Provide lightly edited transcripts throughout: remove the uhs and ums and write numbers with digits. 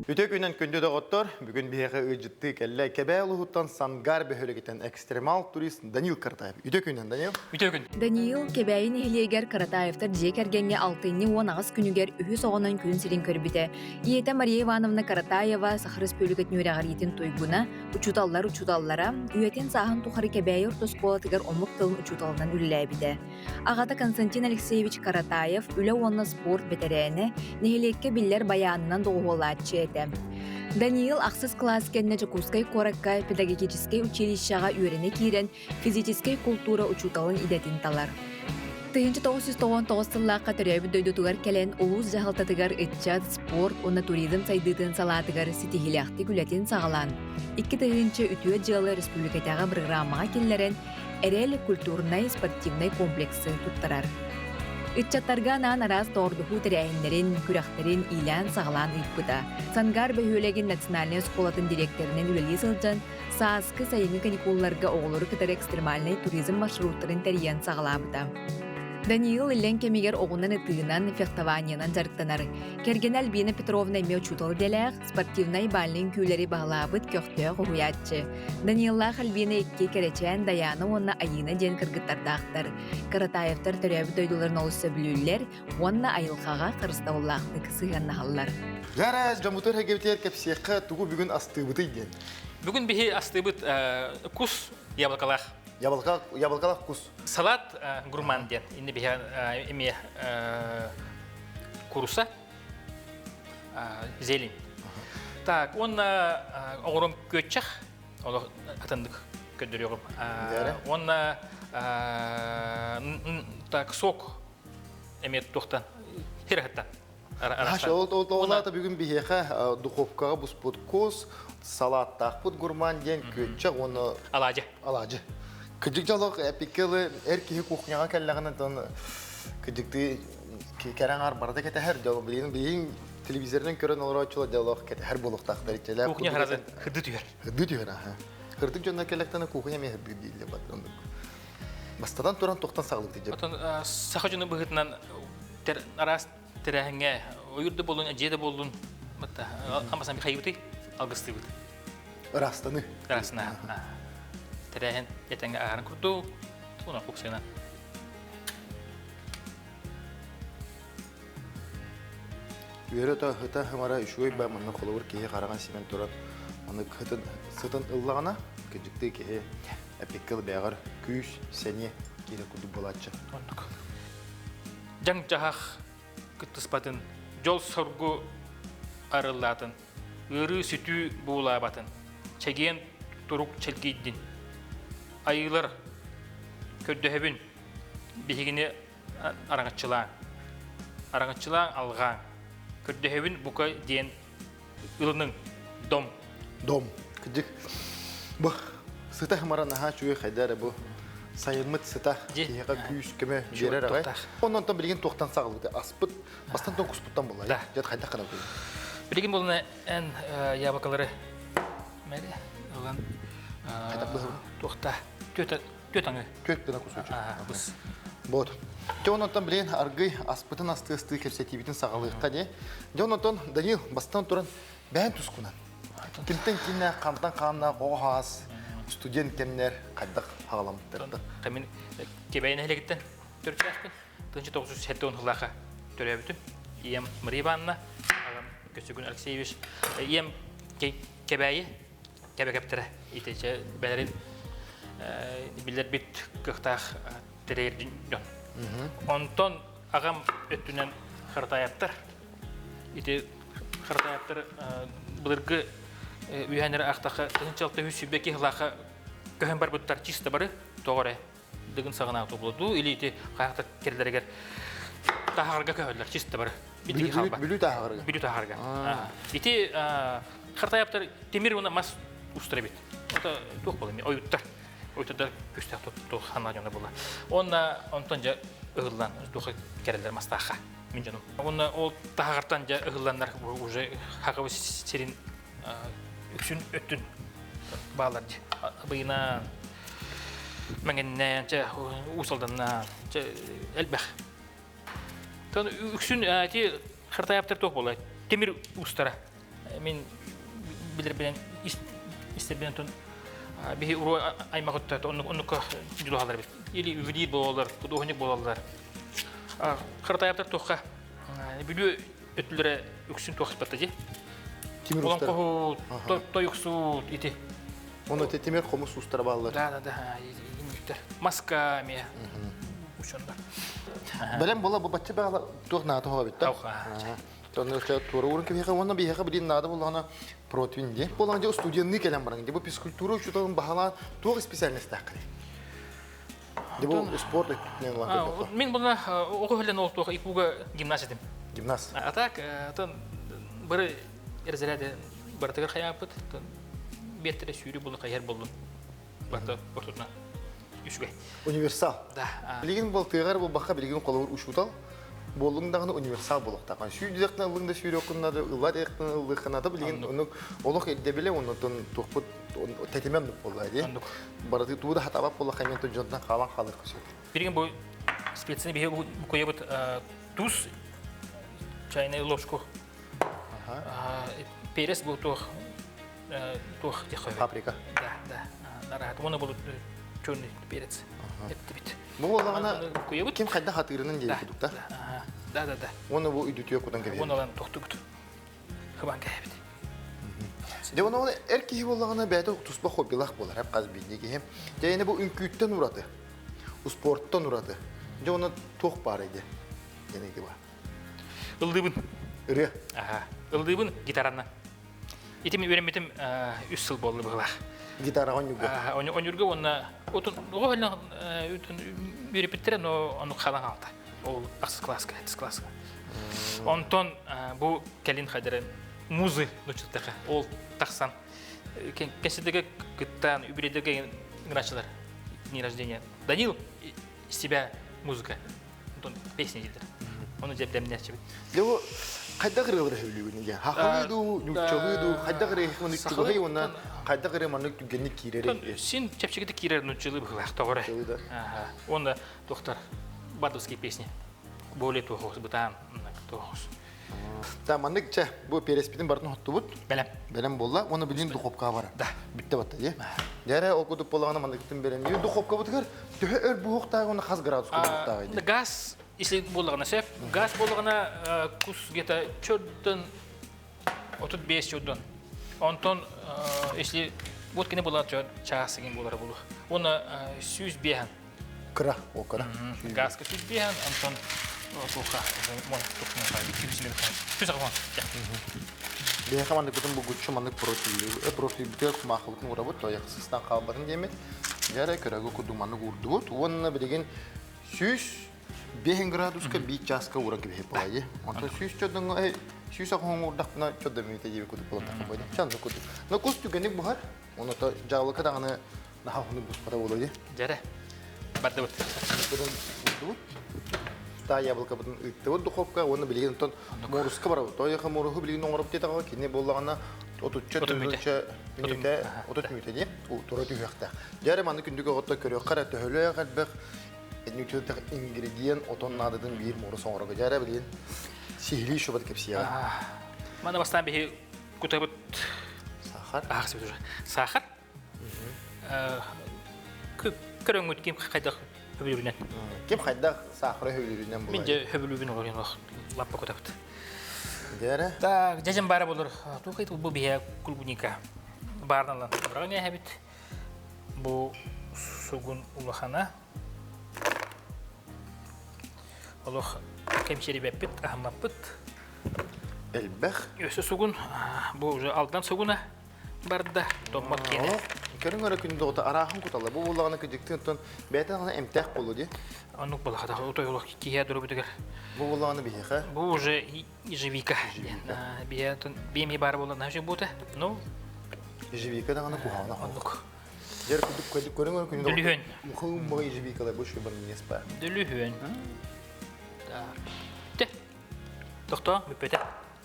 Үтө күнен көндө доготтор, бүгүн бияга ыжытты келле кебе улуттан сангар бөхөлөгетен экстремал турист Данил Картаев. Үтө күнен Данил. Үтө күн. Даниил кебәйин эхлиегер Каратаевтар жек әргенге 6-ны 10 күнігер үхі соғынан күн сирин көрбіте. Иета Мария Ивановна Каратаева Сахар Республикат нөреғар етін тойгуна учуталлара үйетін сағын тухары кебәйі ортосколатыгар омлық тылын учуталынан үлләбіде. Ағата Константин Алексеевич Каратаев үлі онна спорт бетерәне нехелекке биллер баянынан доғуылатчы еті. Даниил ақсыз класс кенне Жакускай Коракка педагогический училищаға үйрене кирен физический культура учуталын идетін талар. 1999 сыллаққа төрәбі дөйдетугар кәлен улус жағалтатыгар ытчат спорт, онна туризм сайдытын салатыгар ситихиляхты күлетін сағалан. 2000 үтуе жылы республикатаға программаға келлерен әрел культурнай спортивнай комплексы туттарар. Итчаттарга наан арас тордуху тирәһиннәрен, күрәхтерин илән саглан ыйппыта. Сангар бөһөлеген национальный школатын директорынан үлели сылжан, сааскы сайынгы каникулларга оғылыры кытар экстремальный туризм маршруттарын тәриян саглабыта. Даниил илен кемигер оғынан ытыынан фехтованиянан жарықтанар. Керген Альбина Петровна эме учутал деләк, спортивнай баллин күлері бағлабыт көқтөе құғуятчы. Данииллах Альбина екке керечен даяны онна айына ден кыргыттардақтар. Каратаевтар төрәбі дойдуларын олысы білулер, онна айылқаға қырыстауыллақты кысығаннағалар. Гараж жамутыр хегевтер кепсиякка тугу бүгүн астыбыты иден. Бүгін бихи астыбыт кус яблокалах. Яблокалах кус. Салат гурман ден. Инде бихи эме куруса зелень. Так, он оғырым көтчақ, олы атындық көддіріғым. Он так сок эме тоқтан, херахаттан. Олата бүгүн бияга духовкага буспут кус, салат тахпут гурман ден көтчақ, оны алажы. Кыжык жалок эпикелы эркеге кухняга келлегенен тон кыжыкты кераңар барды кете һәр жол билин телевизордан көрөн олар очулар жалок кете һәр булуктак дәрежеләр. Кухня харазы хырды түйер. Хырды түйер, аха. Хырдык жонда келектен кухня ме хырды дийле батондук. Бастадан туран токтан саглык диҗе. Отон сахажыны быгытнан тер арас терәһеңә уйырды болун, җеде болун. Мата амасан би хайбыты алгысты бит. Растаны. Расна. Терәһен ятәнгә агарын курду. Туна куксына. Үйрәтә хыта хымара ишуй ба монны холовыр кие караган симен турат. Аны хытын сытын ыллагана кыжыкты кие эпикел бягар күш сене кире куду болачы. Тондук. Жаң жахах кыттыспатын жол соргу арыллатын. Ыры сүтү булабатын. Чеген турук челгейдин. Айылар көддөһөбүн бихигине араңачылаан алгаан көддөһөбүн бука диен ылының дом кыжык бу сыта хымара наха чуй хайдары бу сайылмыт сыта киега күш кеме жерер агай ондан тон билген токтан сагылды аспыт бастан тон куспуттан булай жат хайда кана кой билген болна эн ябакалары мәре алган тохта төтаңы төттен кусучу бус вот Jonathan билен аргы аспытын асты кепсетибитин сагалыкка де Jonathan Данил бастан туран бән тускунан килтен кине кантан канна гохас студент кемнер кайдак хагаламтырды камин кебейне хелегиттен төрчаспын 1907 жылга төрөбүтүм ием Мариванна агам Көсөгүн Алексеевич ием кебейи кебекептер итече бәлерин билер бит кыктах терер жон. Онтон агам өттүнен Картаяптар. Ите Картаяптар былыргы үйәнер актакы тынчалыкта хүсүбеки хлаха көһөн бар буттар чисто бары тогоре дигин сагына топлоду или ите каяктар керлергер тахарга көһөллөр чисто бары бити халба билү тахарга ите Картаяптар темир уна мас устребит. Это тух болми оюттар. Оюттар көстәк топ хана жона була. Онтон жа ыгылдан тухы керелер мастаха. Мен жаным. Онна ол тагыртан жа ыгылдандар уже хакыбы серин үксүн өттүн баалар. Быйна меңеннән жа усалданна жа элбах. Тон үксүн ати Картаяптар тух була. Темир устара. Мен билер белән истебен тон бихи уру аймагытта оннука жулалар бит. Или үвидир болалар, кудохник болалар. Кыртаяптар тохка билүү өтлөрө үксүн тохспатта же. Тимир Улам устар. коху тоюксу ити. Оны темир комус устар баллар. Да, интер. Маска ме. Ушонда. Белем бола бу бачча бала тухна то хобит та. Тонны ча туру урын кебе оны бияга билин нада болгана протеин де. Болган же студентны келем баран де бу физкультура учутун бахала туг специальность такры. Де бу спорт не лан. Мен буна окуйлан олтуга ипуга гимнастикдим. Гимнаст. А так, тон бир эрзеледе бартыгар хаяпыт, тон беттере сүйрү булы кайер болдун. Барта ортотна. Үсүгө. Универсал. Да. Билген бол тыгар бу бака билген колор ушутал. Болуңдагы универсал болуктаган. Сүйдүдекне ылыңда сүйрө окуннады, ылар экне ылыхнада билген оны олох эдде биле онотон тухпут тетемен болду. Бараты тууда хатабап болла хамент жондан калан калыр көсө. Билген бу специясный беге бу коебут туз чайная ложку. Перец бу тух дехой. Паприка. Да. Нарат. Оны бу чёрный перец. Это бит. Бу болгана коебут. ким кайда хатырынын дейт кудукта. Да. Оны бу үйдүтүө кудан кебе. Оны лан токтугут. Хабан кайбит. Де оны эрки болгана бәдә туспа хоббилах болар. Хәп каз бидеге. Де эне бу үнкүттен ураты. У спорттан ураты. Де оны тох бар иде. Денеге бар. Ылдыбын. Ире. Ылдыбын гитаранна. Итим үйренметим 3 жыл болду бугала. Гитара онюга. Онюрга онна отун гоһална үйрепеттере, но ону халан алды. Ол аксыз класска. Онтон бу келин хадырын музы нучтака. Ол таксан. Кесидеге гыттан үбредеге грачылар. День рождения. Данил из тебя музыка. Онтон песни дидер. Оны жебдемне чебит. Де бу кайда кырылыр хөлүгүнүгө. Хакыйду, нүкчөгүду, кайда кыры хманы кыбый онна кайда кыры маны түгөнү кирери. Син чепчигите кирер нучылы быхлах тогора. Онда доктор бардовские песни. Более того, бутан тохос. Та мандык че бу переспитин бартын хоттубут. Белем болла, оны билин духовка бара. Да. Битте батты, же. Дәре окудуп болганы мандыктын берем. Духовка бутгар, төхө бухуктагы оны хас градуска бухуктагы. Газ, если боллагана сеп, газ боллагана кус где-то чёрдөн 35 чёрдөн. Онтон если вот кене болат час деген болар болу. Оны сүз бехан. Кыра, окара. Газка сүз бехан, онтон туха, мой тухна хай, кирсилер хай. Түз аган. Бе хаманды бүтүн бу гүччү мандык профиль битек махлыкны урабыт, то яксыстан калбатын демет. Жара көрөгө кудуманы урдубут. Онна билеген сүз 5 градуска 1 часка урак бе пае. Онто сүз чөдөн сүз аган урдакна чөдө мете жебе кудуп болот такой. Чанды кудуп. Но кусту генек бухар. Оны то жаулыка даганы нахуны буспара болот. Жара. Бардыбыт. Урдубут. Та яблоко бутун ыттыбыт духовка, оны билеген тон моруска бар. То яка моруху билеген оңроп кетага кине боллагана 34 минутта 30 минутта деп, у тура түгөкта. Жары маны күндүгө отто көрө кара төхөлө калбак. Ньютилдер ингредиент отоннадын бир морус оңрого жары билген. Сихли шубат кепсия. Мана бастан бе кутабыт сахар. Ахсы уже. Сахар. Көрөңөт ким кайда хөбүлүнөн. Ким кайда сахар хөбүлүнөн болот. Менде хөбүлүнөн болгон лаппа кутабыт. Жары. Так, жажам бара болор. Тухайт бу бия клубника. Барналан. Браган хабит. Бу сугун улахана. Аллах кемшери беппит, ахмаппит. Элбэх. Өсө сугун. Бу уже алдан сугуна барда. Томмак кене. Көрүнгөрө күндө ота арахан куталы. Бу булагына кыжыктын бетагына эмтек болду ди. Анук балахада отойлук кия дөрөбүдөгөр. Бу булагына бихе. Бу уже ежевика. Биятын беми бар болон нажы бута. Ну, ежевика дагана кухана. анук. Жер күдүк көрүнгөрө күндө. Дүлүхөн. Мухум бу ежевикалар бу шубан неспа. Дүлүхөн. Да. Те. Доктор, мүпөтө.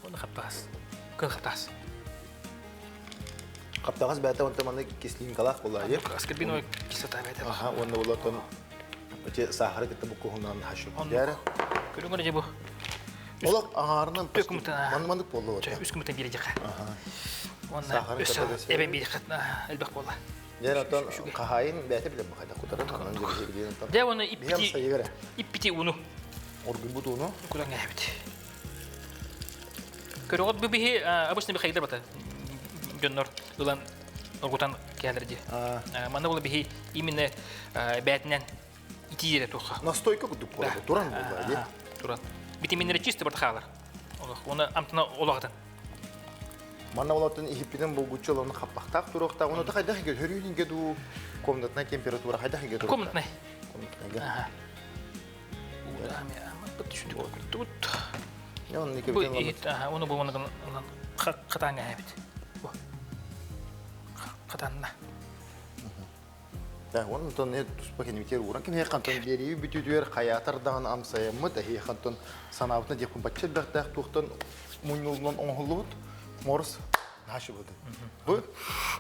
Оны каптагас. Кын каптагас. Каптагас бәтә онта маны кислин калак булай. Аскорбиновая кислота бәтә. Аха, онда булатон. Өче сахар кетте бу кухунан хашып. Жары. Көрүнгөрө же бу. Олақ ағарынан Төкімтін болу өте. Үс күміттен бері жаққа. Оны Сахарын өсі кәпәдесі. әбен бері қатына әлбәқ болы. Ден отан қағайын бәті білем қайда құтарын қанан жерге білейін отан. Де оны Бейем сайығыры. иппити уну Оргын бұд оны. кудан әбет. Көріғат бұл бейі обычно бір қайдар бата. Жоннор ұлан оргутан кәлірді. Мана бұл бейі именно бәтінен итиері тұққа. Настойка күдік болады. Туран болды. Туран. Витаминері чисті бір тақалар. Оны амтына олағдан. Мана олатын ихиппиден бұл күтші оланы қаппақтақ тұрықта. Оны да қайда хеге хөрүйін кеду комнатна температура қайда хеге тұрықта. Комнатнай. Комнатна. Оны бұл онығын қатаңға әбет. Қатаңына. Оны тон не туспа кенемитер уран кем хекантон бериби бүтүдүер каятардан амсаямыт хекантон санабытна деп баччы бактак туктан муйнулнон оңхулут морс нашы буду. Бу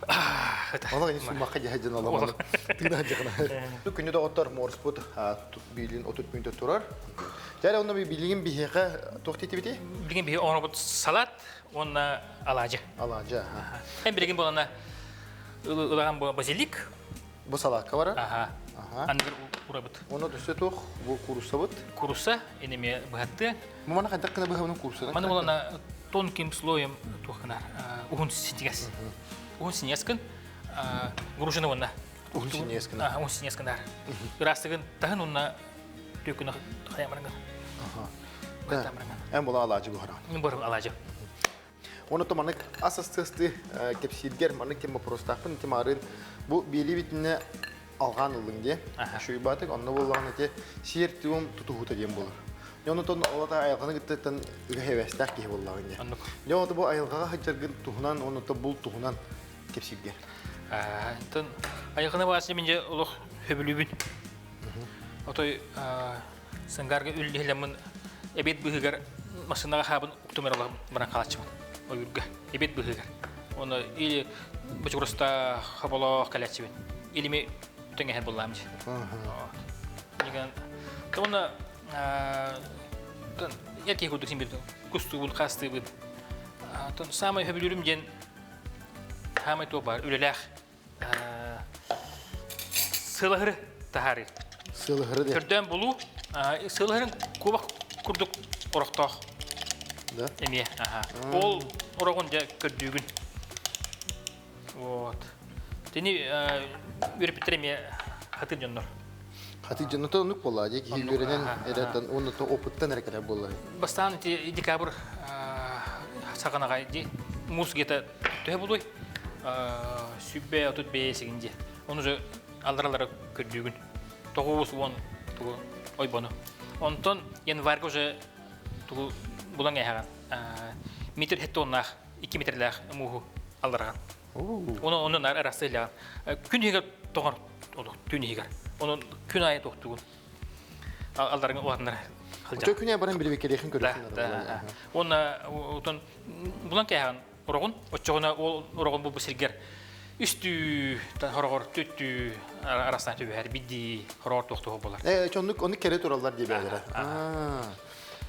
Ана гыны сумакка жаһажын аламын. Тына жагына. Күнү да оттар морс бут билин отут мүндө турар. Жара оны билигин бихеге токтети бити? Билигин бихе оңробут салат, оны алажы. Алажы. Hem bilgin bolana ıлаган базилик. Бу салатка бара? Ага. Андыр урабыт. Оны төсө тох, бу курусабыт. Куруса, энеме бахатты. Мана кандай кына быгыбын курусана? Мана болана тонким слоем тухана ухун синтигас. Ухун синескин гружина вона. Ухун синескин. Ухун синескин дар. Растыгын тагын онна төкүнө хаямарга. Эм була алажы бу хара. Мен барып алажы. Оны то манык асастысты кепсилгер манык кем простахпын темарын бу били битине алган улыңде. Шуй батык онны болган эте сиертүм тутугута дем болор. Оны то олата айганы гыттан үгәһәвәстәк ки боллагын де. Оны то бу айгага хаҗыргын тухунан оны то бул тухунан кепсилгер. Тон айганы басы менде улуг хөбүлүбүн. Отой сыңгарга үллелемин эбет быгыр машинага хабын уктумерлар баран калачмын. Ойурга эбет быгыр. Оны или бычурста хабало калачбын. Или ме теңе хәл булламж. Ниган тона яки худу симбир кустубун кастыбын. Тон самай хөбүлүрүм ден хамай то бар үлеләх. Сылыгыр тахары. Сылыгыр де. Төрдөн булу сылыгырын кубак курдук ороктох. Да. Эме, Ол орогон да көрдүгүн. Вот. Тени үрпитреме хатын жоннор. Хатын жоннор то нук болла, ки үйренен эретен оны то опыттан эрекеле болла. Бастан декабрь саганага ди мус гета төһө болой. Сүббе отут бесигинде. Оны же алдаралары көрдүгүн. 9-10 тугу ойбону. Онтон январга уже тугу булан яһаган. Метр хеттоннах 2 метрлах муху алдарган. Оны арасыйла. Күнүгө тогор түнүгө. Оны күн ай токтугун. Алдарган уатнар. Жок күнү баран бир бекелехин көрөсүн. Да. Оны отон булан яһаган урогун, очогуна ол урогун бу сиргер. Үстү хорогор төттү арасынан төбөр бидди хорогор токтоо болар. Чондук оны кере туралар деп берер.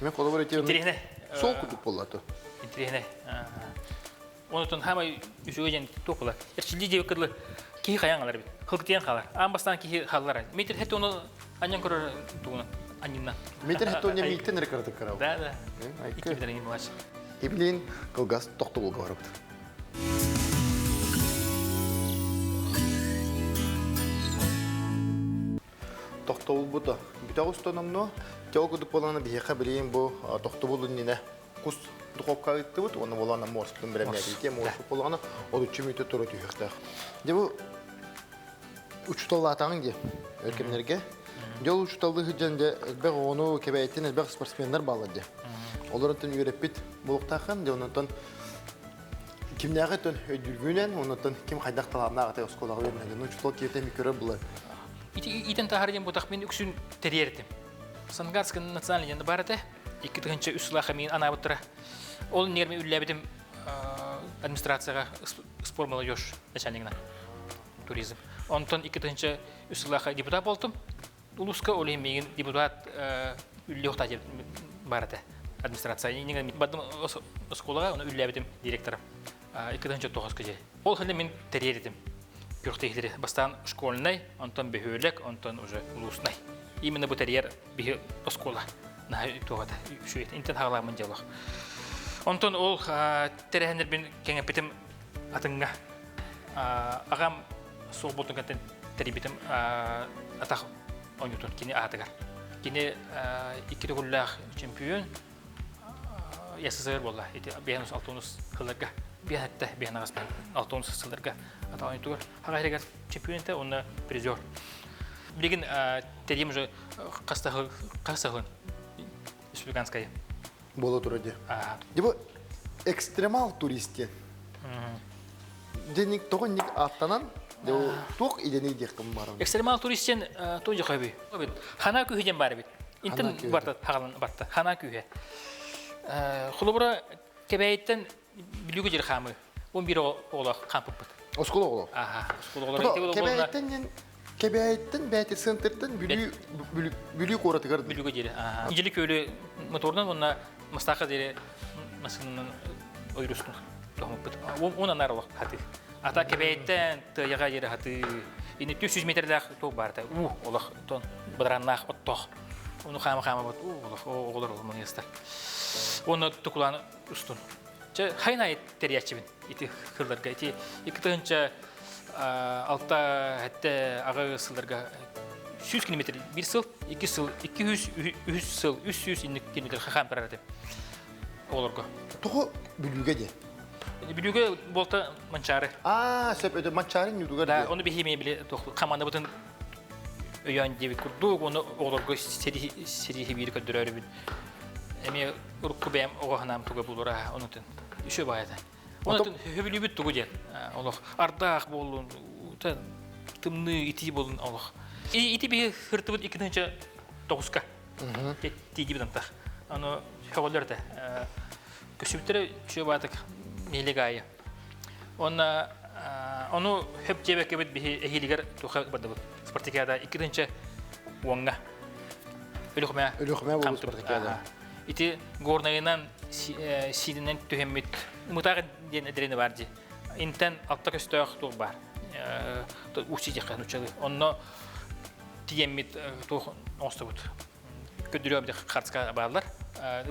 Мен колобор этем. Интерехне. Сол кутуп болду. Интерехне. Онтон хамай үсөгөн токулар. Эрчилди деп кырлы ки каяңалар бит. Кылктыян калар. Амбастан ки халлар. Метр хет оны аньян көрөр тугуна. Аньинна. Метр хет оны миттен рекорд карау. Да. 2 метр эми баш. Иблин кылгас токтогул барып. Токтогул бута. Битагустономно Тёгуду полана бихеха билейин бу токтобулун нене кус духовка ыттыбыт, оны болана морспын биремеди. Те морсу полана ол 3 мүнөт туру түйөктө. Дебу учталатаңын де өркемнерге. Жол учталды хыжанде бек ону кебейтин бек спортсмендер балады. Олорунтун үйрөппит булуктакын, онунтун кимнеге тон өдүлгүнен, онунтун ким кайдак талабына ата осколага бермеген. Учтал кете микро булы. Итен тахарден бутак мен үксүн терьердим. Сангарский национальный янда барате, iki тыгынча үслаха мен анабыттыра. Ол нерме үлләбидим администрацияга спор молодежь начальнигина туризм. Онтон iki тыгынча үслаха депутат болдум. Улуска олем меген депутат үлле окта барате. администрация. Неге бадым школага, оны үлләбетим директорым. 2-9 кеше. Ол хәле мин терьер идем. Күртейләре бастан школьный, антон бехөлек, антон уже улусный. Именно бу терьер бе школа. На тугата. Шует интернет хагаламын жалах. Антон ол терәһенер бин кеңепетим атыңга. Агам сол ботун кантен терибитим атак онютун кини атыгар. Кини 2 гуллах чемпион СССР болла. Ити бенус алтонус кылырга. Бехатта бенагас алтонус сылырга атаган тугар. Хагайрагар чемпионта он призер. Билген терим уже кастахын республиканская. Было тураде. Дебо экстремал туристе. Денег того ник аттанан, дебо тук иденик декем барам. Экстремал туристен тоже хаби. Хана күһеден бар бит. Интен барта хагалан барта. Хана күһе. Хулубра кебейттен билүгө жер хамы. 11 олак кампып бит. Оскола ола. Оскола Кебейттен бәйте центртен бүлү коратыгар. Билүгө жер. Инжелик өлө мотордан онна мастака дере масынын ойрустун. Онан арылық хаты. Ата кебейттен тыяға жері хаты. Ини 300 метрдақ тоқ барды. Олық тон бұдыраннақ оттоқ. Оны қама бұд. Олар олмын естер. Оны тұқыланы ұстын. Хайна терячебін. Ити қырларға. Ити 2-тығынша алта әтті аға сылдарға 100 километр бір сыл, 2 сыл, 200 сыл, 300 километр қақам бірәрді. Оларға. Тұқы бүліге де? Билүгө болта манчары. Сөп өтө манчарын юдугар. Да, оны бихиме биле тохлу. Команда бутун өйөн деби курду, оны олорго сери бир көдөрөр бит. Эми урукку бем огохнам туга булура, онутун. Үшө байда. Онутун хөбүлү бит тугу же. Олох ардак болун, тымны ити болун олох. Ити би хыртыбыт 2-9ка. Тиди битантак. Аны хоголорда. Көсүптөрө үшө бадык. Нелегая. Onu hep cebek gibi bir ehliler tuha bardı bu. Spartakiyada 2-nче уаңга. Өлөхмә булды Спартакиада. Ити горнайынан сидинен төһәммит. Мутагы ден эдрене барды. Интен алта көстөк туг бар. Учи жакан учалы. Онно тиеммит туг остабут. Көдүрөбдө картка барлар.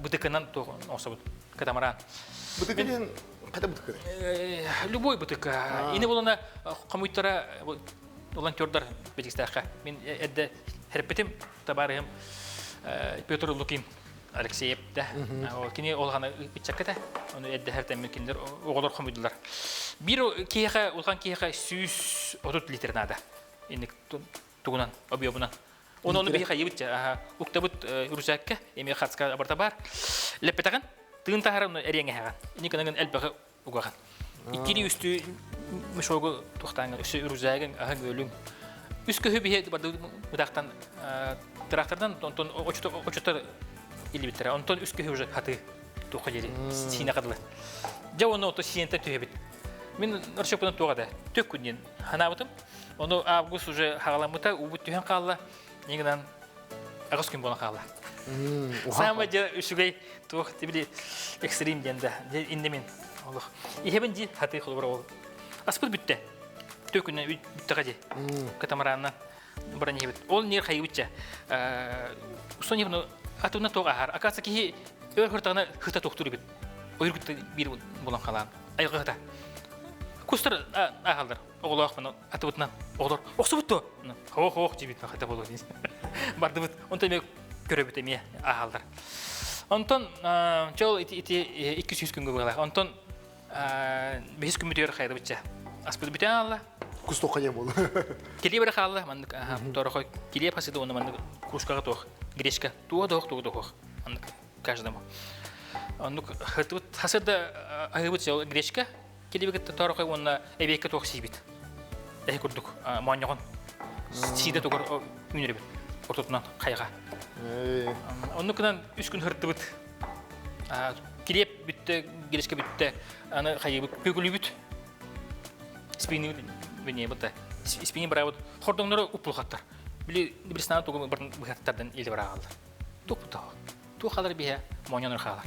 Бутыкынан туг остабут. Катамаран. Бутыкын кайда бутыкы? Любой бутыка. Ини болона комуйттара волонтердар бежистака. Мен эдде херпетим табарым Петр Лукин Алексеев да. Кини олганы ичакката. Оны эдде хертем мекендер оголор комуйдулар. Бир кияга улган кияга 130 литр нада. Ини тугунан объемунан. Оны бихи ебитча. Уктабут русакка эми хатска барта бар. Лепетаган тыын тахарым эреңе хаган. Никанаган элбага угаган. Иккили үстү мышого тухтаңы үсү үрүзагын ахын өлүң. Үскө хөбие барды мудактан трактордан тон очтор илибитер. Онтон үскө уже хаты тухка жери сине кадылы. Жауны ото сиенте төбит. Мен аршопун тугада төк күннен ханабытым. Оны август уже хагаламыта убут төһөн калла. Негенен агыс күн болон калла. Самый же үсүгей тух тибили экстрим денде индемин. Аллах. Ихебен жи хаты хулбар ол. Аспыр бүтте. Төкүнөн бүтте гади. Катамаранна баран ебит. Ол нер хайбытча. Сонебно атуна тогахар. Акаса ки өр хыртагына хыта токтур бит. Ойргутта бир болон калан. Айгыта. Кустар ахалдар. Оглах мен атыбытнан. Оглар. Оксубутто. Хох жибит хата болот. Бардыбыт. Онта ме көрөбүт эме ахалдар. Онтон жол ити 200 күнгө була. Онтон 5 күн бүтөр кайда битча. Аспыт бүтө алла. Кусто кая бол. Кели бер халла мен торохой кели пасыды оны мен кружкага тох. Гречка тох. Аны каждому. Аны хатыт хасыда айбыт жол гречка кели бер торохой оны эбекке тох сибит. Эй курдук маньягон. Сиде тогор үнөрөбүт. Ортотунан кайга. Оннукынан 3 күн хыртыбыт. Килеп бүтте, гелешке бүтте. Аны кайыбыт көгүлүбүт. Спининг бене бутта. Спининг барабыт. Хордоңнору упулгаттар. Били бирстана тогу бир быхаттардан эл барагалдар. Тупта. тухалар бия моньонор халар.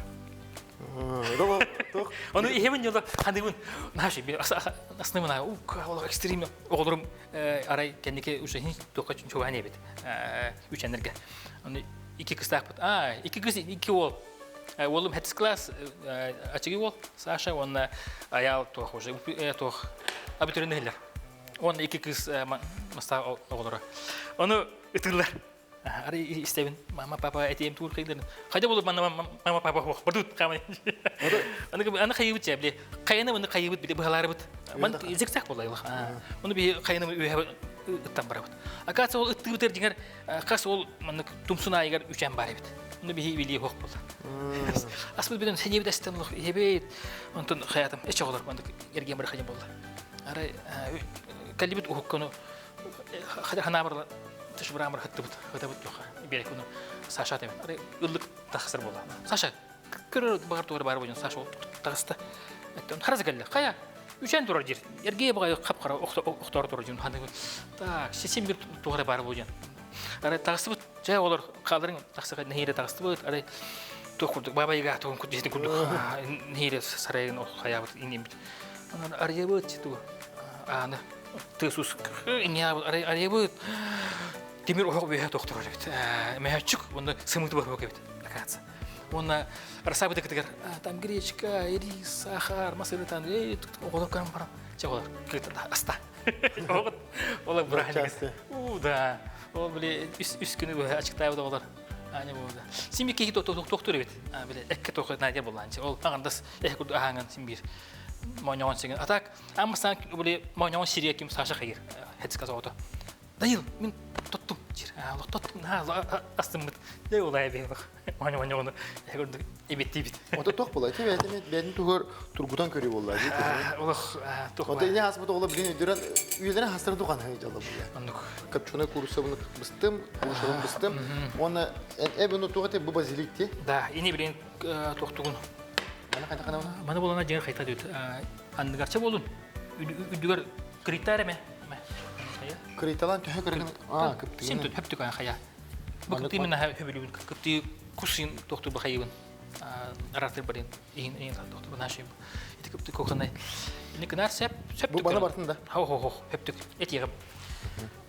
Дола тох. Оны ихебен жолда хандыбын наши би основная ол экстрим оғлырым арай кеннеке уже тоққа чөбәне бит. Үч энерге. Оны iki kız takpıt. İki kız iki ol. Oğlum hets class açığı ol. Sasha ona ayağı toh hoca. Toh abituriyentler. Ona iki kız masta olur. Onu ıtırlar. Arı istevin mama papa etiyem tur kıydır. Hadi bulup mama papa bardut kamen. Ana kayıbıt cebli. Kayana bunu kayıbıt bile bahaları bit. Man zikzak olaylı. Onu bir kayana üye ıttan barabat. Akas ol ıttı biter dinger. Kas ol man tumsuna aygar üçen bari bit. Onu bir biliyor hok buldu. Asıl bir sen yebide istemlik. Yebet. Ondan hayatım eşe olur. Man ergen bir hayım buldu. Arı kalibit uhukkunu. Hadi hanabarla. Tışbıramır hıttıbıt yok. Berek onu Saşa demen. Arı ıllık taksır boldu. Saşa kırır bağır doğru bari boyun. Saşa ol takıstı. Harazı geldi. Kaya üçen durur jir. Ergeye bağay kapkara oktor durur jir. Tak seçim bir doğru bari boyun. Arı takısıbıt jay olur. Kaldırın takısıga nehire takısıbıt. Arı tokurduk. Babay ga tokum kujetin kurduk. Nehire sarayın o hayabıt ineyim. Onlar arıya bıt çıtı. Ana tüsus inya arıya bıt. Demir oğuk bir doktor olacak. Mehçuk bunda sımıtı var bakıyor. Akatsa. Ona rasabı da kıtıgar. Tam greçka, eris, sahar, masırıtan. Oğlum kanım param. Çakolar. Kıtı da hasta. Oğlum bırakın. Da. O böyle üst günü böyle açıktaydı oğlar. Aynı burada. Şimdi ki doktor evet. Böyle ek doktor nadir bulanca. Ol ağandas ek kurdu ağangan şimdi. Monyon singen. Atak. Ama sanki böyle monyon Siriya kim saşa kayır. Hets kasa oldu. Dayıl, min tuttum. Allah tuttum. Astımıt. Ne olay be bak. Monyon onu. Gördük. Ebetti bit. O da tok bulay. Tabii benim tuhur turgudan körü bolladı. Allah tok. O da yine hasbada olabilir. Duran üyelerine hastane dokan heyecanlı bu ya. Anlık. Kapçona kursa bunu bıstım, kurşalım bıstım. Ona bunu tuğate bu bazilikti. Da, ini bilen toktuğun. Bana kana ona. Bana bolana cengar kayta diyor. Andıgarça bolun. Üdügar kriter mi? Kritalan tühe kırgın. Kıptı. Şimdi hep tükan kaya. Bu kıptı minna hübülüğün. Kıptı kusin doktor bakayın. Aratır baren. İyin doktor bana şey. İti kıptı kokanay. Ne kadar sep Bu bana bartın da. Ho hep tük. Et yağım.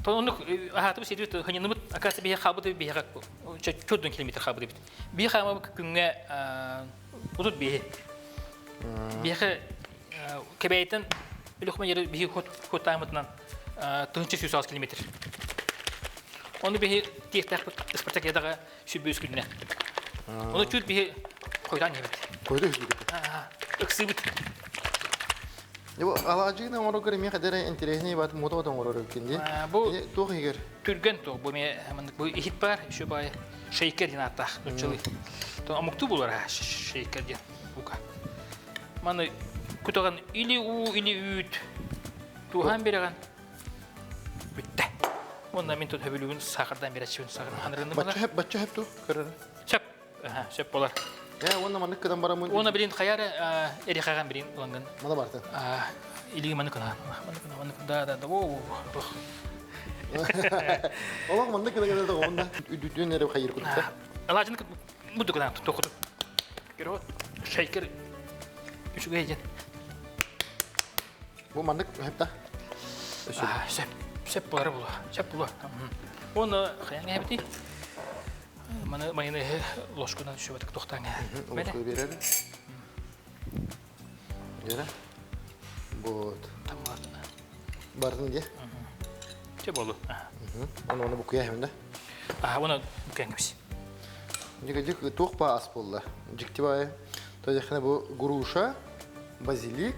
Onu ahatı bir şey diyor. Hani numut akası bir kabı bir yak. Çoğun kilometre kabı bir. Bir kabı künge uzun bir. Bir kebeyten lokma yeri bir hot time'dan tınçı 100 kilometre. Onu bir tekrar ispartak yadaga şu büyük gününe. Onu çül bir koydan evet. Koydu hızlı. Eksibit. Bu alacığına onu göre mi kadar enteresini bat motodan oraya kendi. Bu doğru yer. Türgen to bu me bu ihit var şu bay şeyker yine hatta uçuyor. To amuktu bular ha şeyker diye. Buka. Mana kutogan ili üt. Tuhan beragan. Bitti. Ondan min tut hebülüğün sakardan bir açıyorsun sakar. Hanırını bana. Batça hep tu karar. Şap. Şap bolar. Ya ondan manık kadar baramın. Ona bilin khayar eri khagan bilin ulangan. Mana bartın. İli manık kana. Manık da. Oo. Allah manık kadar da onda. Üdüdüğün nere hayır kutsa. Alacını bu kadar tokudu. Gero şeyker. Şu gece. Bu manık hep de. Şap bolar bu. Şap bolar. Onu khayan hep değil. Mana mayını loşkudan şu vatık tohtan ya. Böyle. Onu verelim. Yere. Bot. Tamam. Bartın diye. Çabolu. Onu bu kuya hem de. Onu kengimiş. Jik toh pa aspolla. Jikti bay. Tajakne bu guruşa, bazilik.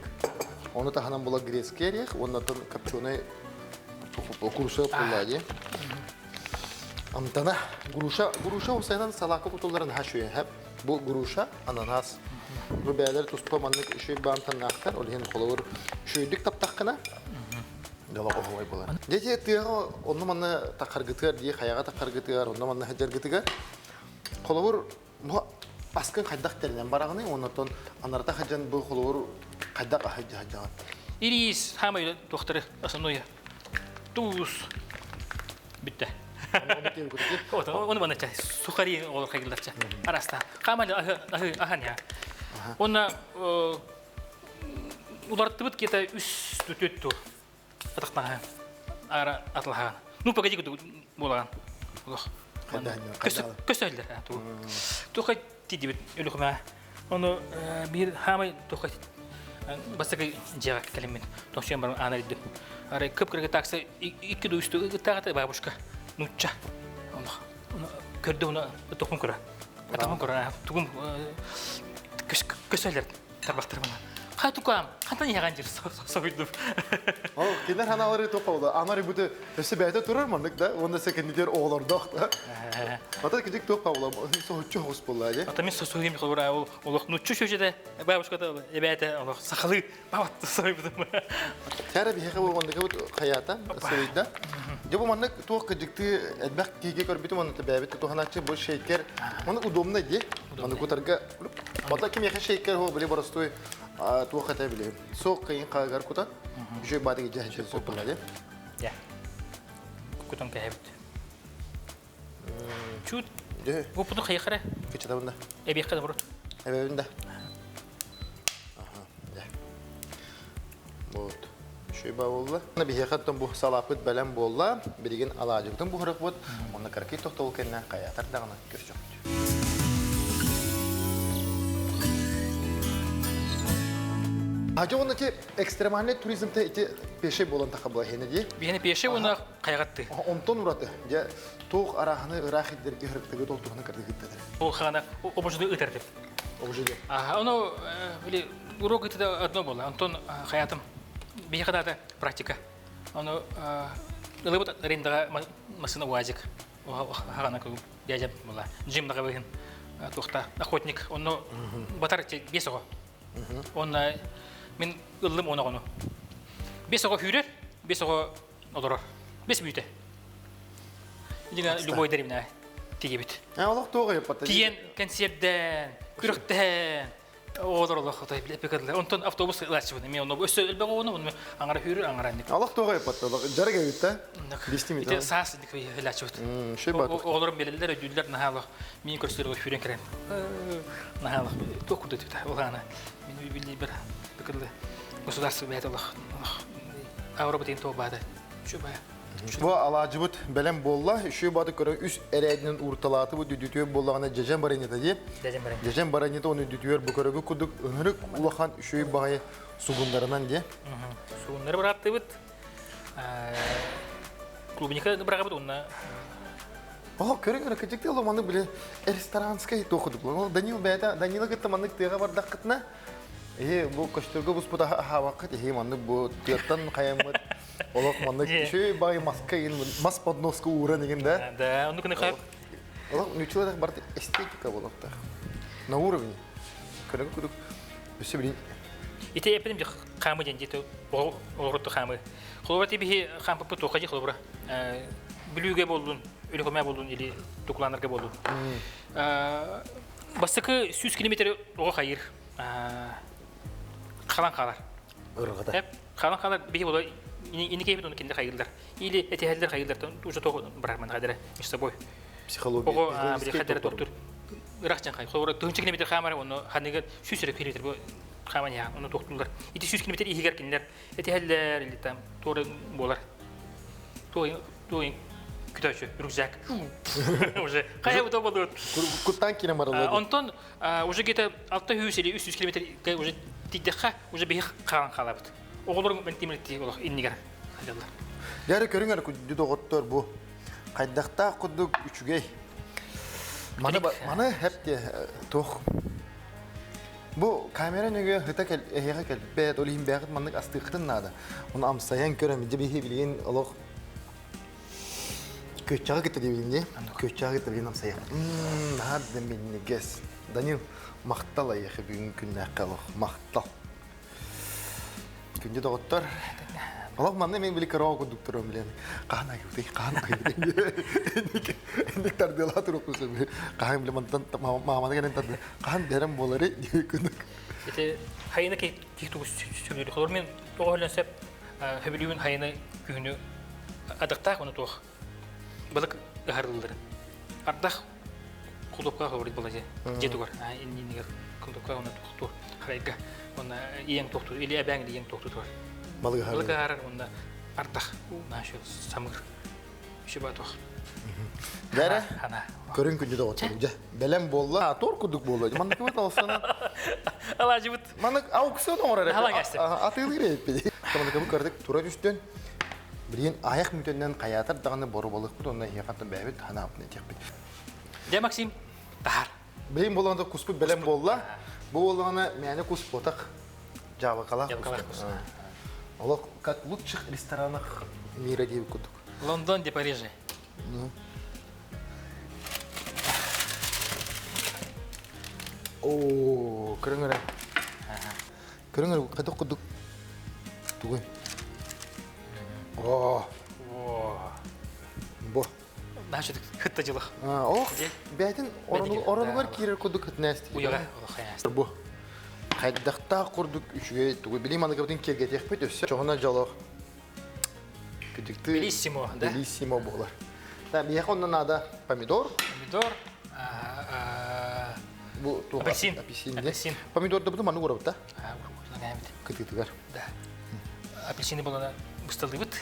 Onu da hanım bula greskerih. Onu da kapçone kuruşa polladı. Amtana guruşa o sayıdan salakı kutuların haşuya hep bu guruşa ananas. Bu beyler tuzpa manlık şu bantan naktar olihin kolor şu dik tap takkına. Dalak o havay bolar. Dece tiya onu manna takar gıtır diye hayaga takar gıtır onu manna hajar gıtır. Kolor bu askın kaydak terinen barağını ondan anarta hajan bu kolor kaydak hajan. İris hamayla doktoru aslında ya. Tuz. Bitti. Onu teyim kutu. Onu bana çay. Sukari olur kayılırça. Arasta. Kamali ahan ya. Ona ularttı bit kita üst tüttü. Atakna ara atlahan. Nu pagaji kudu bolan. Allah. Kösöller ha tu. Tu kay tidibit ölükme. Onu bir hamay tu kay basaka cevap kelimet. Toşyan bar analidu. Ara kıpkırık taksa iki duyuştu tağata babuşka. Nutça. Allah. Onu kördü onu tokum kura. Atamam kura. Tokum kösöller tarbaktır bana. Hatukam, hantan yaгаncır soğuydum. O kinder hanaları topalı. Anları bu da sebepte durur mandık da. Onda sekenditer oğlardı da. Hatta küçük topalı. Soğutçu hospoladı. Atamin soğuyum kura. Oluk nutçu şöyle babuşka da ebete Allah sakalı babat soğuydum. Tara bir hekabu mandık bu hayata söyledi. Jabo mandık tuh küçüktü elbak kiki körbitu mandık bebet tuh hanakçı bu şeker. Mandık udumna diye. Mandık utarga. Hatta kim yakın şeker ho bile barastoy. Tuh kata bile. Soğuk kayın kagar kuta. Şu badı gece şey soğuklar Ya. Kutan kahvet. Çut. Bu putu kayıkara. Küçük bunda. Ebi kadar vurur. Evet bunda. Aha. Ya. Bot. Şu bavullar. Ne bir hekatten bu salapet belen bolla. Birigin alacıktın bu hırık bot. Onda karaki tohtalı kendine kayatar dağına göreceğim. Hacı ondaki ekstremalne turizmte iki peşe bolan takabla hene diye. Bir yeni peşe ona kaygattı. Ondan uğradı. Ya toğ arahını Irak idderki hırıktığı doltuğunu kırdı gittidir. O kana o boşluğu öterdi. O jede. Onu böyle urok gitti de adno bola. Anton hayatım bir kadar da praktika. Onu ılıbıt rindaga masına vajik. O kana ku diyeceğim bola. Jimda kabın. Tohta охотник. Onu batar beso. Onu min ılım onu. Beso hürer, beso olur. Bes büyüte. Yine любой derimine tiyebit. Ya Allah toğ yapatı. Tiyen konseptden, kürükten. Olur Allah tabii bile pekadlar. Ondan avtobus ilaççı bunu. Onu ösel elbette onu angara hürür angara nik. Allah toğ yapatı. Jarga gitti. Listi mi? İşte sas dik ilaççı bunu. Şey bak. Olurum belirler ödüller nahalı. Min kursları hürün kren. Nahalı. Tokudu tüte. Olana. Min bildi bir pekadlar. Государство бәйт Allah. Avrupa deyin toğbada. Şu baya. Bu alacıbıt belen bolla. Şu badı körü üst ereğinin urtalatı bu düdütüyor bollağına cejen baraniyata diye. Cejen baraniyata onu düdütüyor bu körü kuduk ınırık ulakan şu bayı sugunlarından diye. Sugunları bıraktı bit. Klubnika bıraktı onunla. Oh körü körü küçük değil o manlık bile restoranskayı toğuduk. Danilo gitti manlık tığğa bardak kıtına. Bu koşturga bu spuda havakit manlık bu tiyattan kayamıt. Olak manlık şu bay maska in mas podnoska uğran eginde. Da onu kene kayıp. Olak nüçüler bardak estetika olak da. Na uğravini. Körü kuduk. Üstü bilin. İte yapayım ki kamı cenci olurdu kamı. Kulubati bir kamı putu kaçı kulubra. Blüge boldun, öyle komaya boldun ili tuklanırga boldun. Basıkı 100 kilometre oğa hayır. Kalan kalar. Irgıda. Hep kalan kalar bir ola ini keyfet onu kendi hayırlar. İli etehaller hayırlar. Uca toğu bırakman kadere işte boy. Psikoloji. Oğu bir kadere doktor. Irakçan kayıp. Kulubra 100 kilometre kamera onu hanıga 100 kilometre bu kaman ya onu doktorlar. İti 100 kilometre iyi gerkinler. Etehaller ili tam doğru bolar. Doğuyun kütahçı, rükzak. Уже kaya bu da olur. Kuttan kine maralı. Ondan уже где-то 600 300 kilometre уже tikdekha уже bir kalan kalabıt. Oğullarım ben timretli olur innigar. Hajallar. Yarı körün yarı kudu doktor bu. Kaydakta kuduk üçügey. Mana hep de toh. Bu kamera ne göre hıta kel ehya kel be dolihim be manlık astıqtın nada. Onu amsayan körem bihi bilin Allah. Köçağı gitti diye. Köçağı gitti diye amsayan. Hadi minni ges. Danil maqtal ayı bugün günde kalı maqtal. Günde doktor. Allah manne men bili karo doktorum bilen. Kana gibi kana gibi. Endik tardela turuk usul. Kahim bile mantan mama gelen tad. Kan derim bolları günlük. İşte hayına ki tiktok söylüyor. Olur men oğlan sep höbülüğün hayına günü adakta onu toh. Balık ıharlıları. Ardaq kulupka hori bolaje. Jetugar. İnniger kulupka ona tuqtur. Harayga. Ona iyeng tuqtur. Ili abang iyeng tuqtur. Balık Balık harar onda ardaq. Naşı samır. Şibatuq. Dere. Hana. Körün kündü de oturunca. Belem bolla. Tor kuduk bolla. Manık mı olsana? Alacıbıt. Manık auksiyon oraya. Hala geçtim. Atıl girip bedi. Tamam kabul kırdık. Tura düştün. Birin ayak mütenden kayatar dağını boru balık bu. Ondan yakatın bebet. Hana apne tekbet. De Maxim. Tahar. Benim bolanda kuspu belem bolla. Bu olana yani kus botak. Java kala. Allah как в лучших ресторанах мира диye kuduk. London de Paris. Oo, keren keren. Keren keren. Kata kuduk. Tuh. Oh, bu. Naşı hıttacılık. Oh, beytin oranlar kirer kuduk hıtnesti. Uyaga. Ola Bu. Kaydakta kurduk üçüge. Tuğ bileyim anı kapatın kerget yakpet össe. Çoğuna jalok. Kütüktü. Bellissimo, da? Bellissimo bolar. Da bir ondan ada pomidor. Pomidor. Bu tuğ Apelsin. apelsin. Pomidor da bu manı uğrabat da. Kıtıktıgar. Da. Apelsini bolana bıstaldıyıbıt.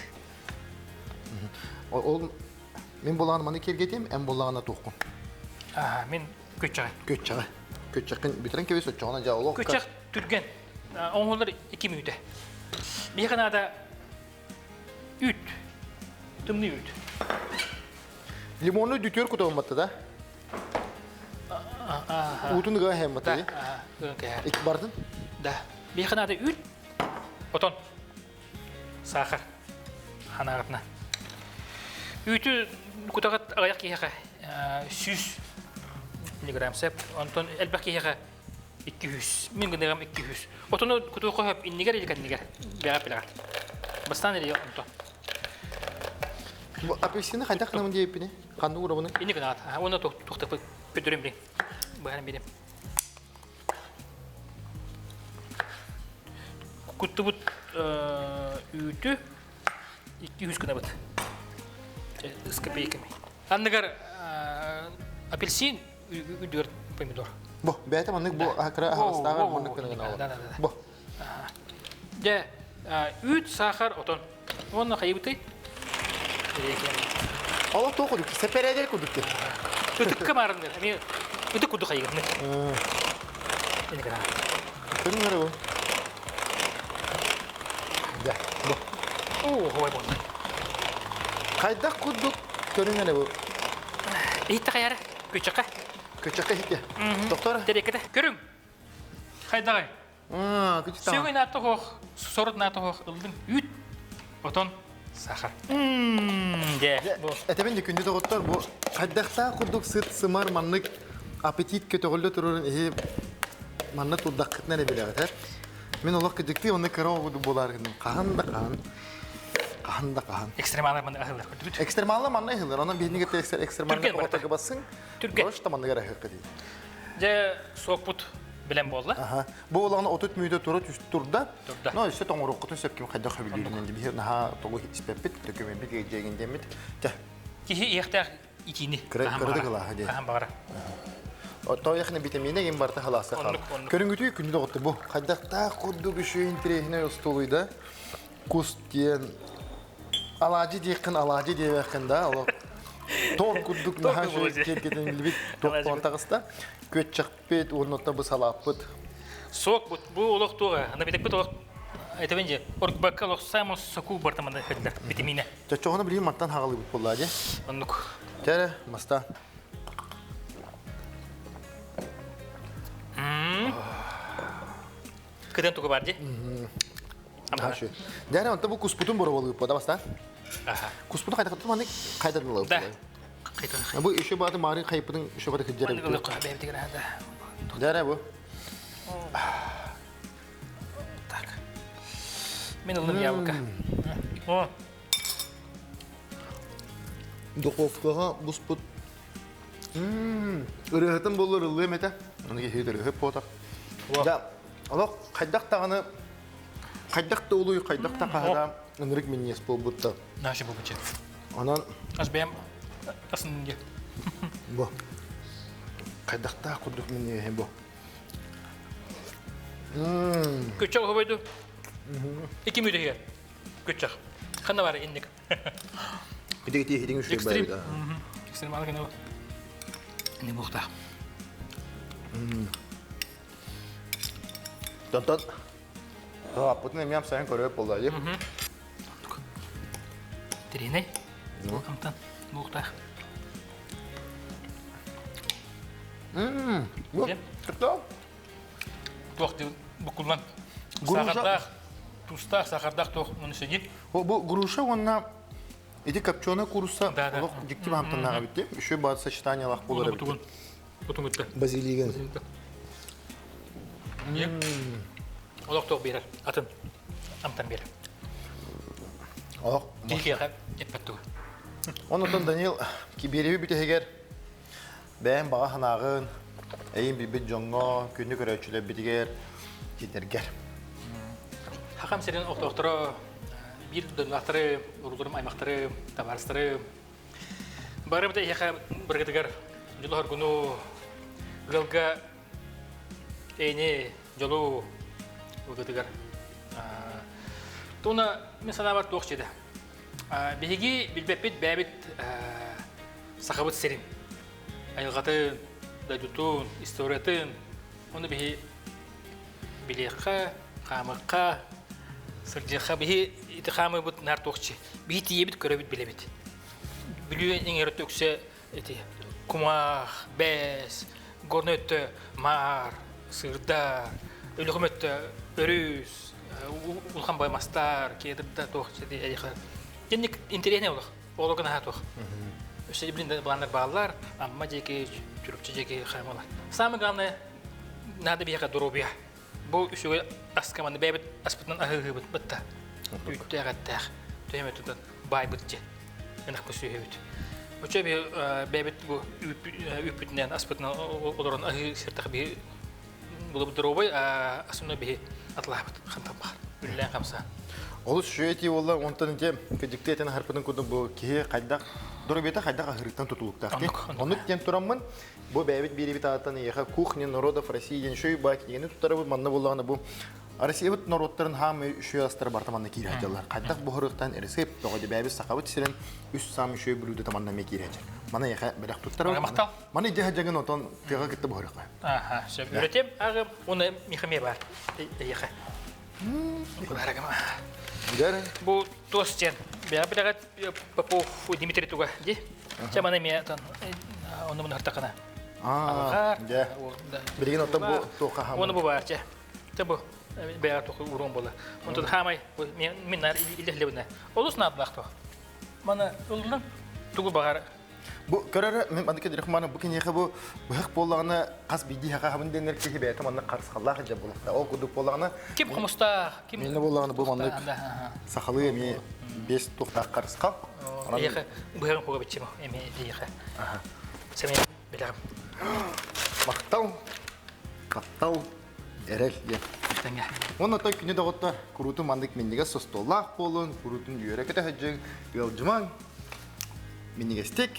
Oğlum, men bolağını manı kergeteyim, en bolağına toğun. Men köççağı. Köççağı. Köççakın bitiren kevesi çoğuna jağılık. Köççak türgen. Onlar 2 minüte. Bir kanada üt. Tımlı üt. Limonlu dütüyor kutu olmadı da. Utunu gağı hem Da. matı. İki bardın. Da. Bir kanada üt. Oton. Sakar. Hanağıtına. Ütü kutağıt ayak yiyaka. Süs. Miligram sep. Ondan elbak yiyaka. 200. Min gıdığım 200. Otonu kutuğu koyup inniger ilken niger. Berap bilir. Bastan ediyor ondan. Bu apelsini kaydak namın diye ipini. Kandı uğra bunu. İnniger naat. Onu tuğtuk pötürüm bilin. Baharım bilin. Kutu but ütü 200 kına but. Iskıpı yıkımı. Annegar apelsin 4 pomidor. Bu, beytem anlık bu akra hastağır manlık kınıgın Da, alır. da. Bu. De üt sakar oton. Onu kayıbıtı. Allah toğ kuduk. Sepere eder kuduk ki. Tutuk kamarın der. Ami itu kudu kayıbıtı. Ini kena. Kırın gara bu. De, bu. Havai bon. Kaydak kuduk. Kırın gara bu. İhta kayara. Küçük. Köçaka hitte. Doktora. Terekete. Körün. Kaydagay. Küçük tamam. Sögün atı hoq, sorut natı hoq ıldın üt. Oton sakar. De. Bu. Etemen de kündü doktor bu. Kaydakta kuduk sırt sımar manlık apetit kötü oldu turun ehe manna turdak ne bile atar. Men Allah kıdıktı onu kara oldu bolar gidin. Kahan da kahan. Kahan da kahan. Ekstremalar mı ahırlar. Ekstremallı manna hılır. Onun birini gete ekstremallı Türkiye orta kabasın. Türkiye. Hoş da manna gara hıkkı değil. De soğuk bilen boldu. Aha. Bu olanı otut müyde turut üst turda. Turda. No işte ton orukutun sepkim kayda kabiliyorsun. Bir naha togu ispepit dökümen bir gecegin demit. Teh. Kihi ihtar ikini. Kırdı kıla hadi. Kaham bağıra. O toyakını vitamine gem barta halasa kal. Körüngütü kündü doktu bu. Kaydakta kurdu bir şey intirehine ustalıydı. Kus diyen alacı diyekin alacı diye vakında o tor kurduk naha şey kerketen bilbit tok kontağısta köç çakpet ornotta bu salapıt. Soğuk bu oluk tuğa. Anda bitek bit oluk. Aytavence ork bakkal oluk samos soku bartamanda hediler. Vitamine. Çoğunu bileyim mattan hagalı bit bolladı. Onluk. Tere masta. Kıdan tuğu bardı. Ha şu. Dere anta bu kusputun boru bolu bit basta. Aha. Kusputu kayda katı manik kayda dılı. Da. Kaytan. Bu işe batı mari kayıpının işe batı kıccara bit. Onluk benim tigre hada. Dere bu. Tak. Men aldım yavuka. O. Dukovkaga busput. Irıhıtın bolur ıllı mete. Onu ki hüdür hep potak. Ya Allah kaydak tağını kaydak da oluyor kaydak da kahada ınırık minyes bu butta. Naşı bu bıçak. Anan Az benim Асынге. Бу. Кайдакта кудук мен бу. Көчөк хобойду. 2 мүдөгө. Көчөк. Кана бар индик. Кидеги хидин үчү бар. Экстрим алган ол. Не мохта. Тон. Путны мям сайын көрөп болду. Тиреней. Камтан. Мохта. Бу. Кыттау. Тоқты букулман. Груша. Сахардақ, тустақ, сахардақ тоқ мұны сидит. Бу груша онна иди копченая куруса. Да. Олох жикти бамтанага битти. Еще бар сочетаниялах болар. Бутун өтті. Базилиген. Олақ тоқ берер. Атын. Амтан берер. Олох. Кейкеға еппәттігі. Онотон Данил кибереби битегер. Бәйін баға ханағын. Әйін бибит жоңға, күнді көрәчілер битігер. Жидергер. Хақам серен оқтықтыры, бір дөнлақтыры, ұрылырым аймақтыры, табарыстыры. Бары біті еқа біргетігер. Жылы ғыргыну, ғылға әйіне жолу ұлғытығыр. Туна мен сана бар тоқ жеді. Беге білбәппет бәбет сақабыт серін. Айылғатын, дайдутун, историятын. Оны беге білеққа, қамыққа, сырдеққа беге иті қамы бұд нар тоқчы. Беге тиебет көребет білебет. Білуен ең әрі төксе кумақ, бәс, горны өтті, мар, сырдар, өліғім өтті, өріс, ұлған баймастар, кедірді тоқ жеді әйіқі. Еннік интересне олық, олығын аға тоқ. Өші білінді бұландар бағалар, амма жеке, жүріпчі жеке қаймалар. Самый главное, надо бияға дұрубия. Бұл үшіге аскаманды бәйбіт аспытынан ағығы бұтта. Үйтті ағаттақ, түйем өттідан бай бұтте. Енақ бұл сүйе өт. Өче бәйбіт бұл үппітінен аспытынан олырын ағығы сертақ бей бұл дұрубай, асымны бей атылағы бұт, қантан бағар. Үлілен қамсан. Олыс шүйети олла онтан инде кедикте этен харпытын күні бұл кие қайдақ дұрубета қайдақ ағырықтан тұтылықтақ. Оны тен тұрамын, бұл бәйбіт беребет ағаттан еға кухня народов России ден шөй бай кегені тұттары бұл манны болағаны бұл Россия бұт народтарын хамы шөй астары бартаманны кейір әжалар. Қайдақ бұл ғырықтан әресіп, тоғады бәйбіт сақабыт сирен үс самы шөй білуді таманна ме кейір әжал. Мана еға бәләқ тұттары бұл. Мана иде әжагын отан теға кетті бұл ғырыққа. Аха, сөп үретем, ағым, оны михаме бар. Еға. Бұл тостен. Бәғат Попов Дмитрий Туга, де? Чаманы ме оны мұны артақына. Білген отан бұл тоқа хамы. Оны бұл бар, же. Бұл бәғат тоқы ұрын болы. Оны хамай, мен илерлеуіне. Олыс надылақ тоқ. Мана ұлының тұғы бағар. Бұл көрәрі, мен бандыке дирекманы бұл кенеқі бұл бұғық болағына қас бейді хақа хамын денер кеге бәйті манна қарысқаллағы жа болықта. Ол күдік болағына... Кем құмыста? Мені болағына бұл мандық сақалы еме 5 тоқтақ қарысқал. Еқі бұғығын қоға бітчі мұ, еме еқі. Сәмен білағым. Мақтау, әрел. Оны атай күні дағытта күрутын мандық меннеге состолақ болын, күрутын үйері кәті әджің, белжіман, меннеге стек.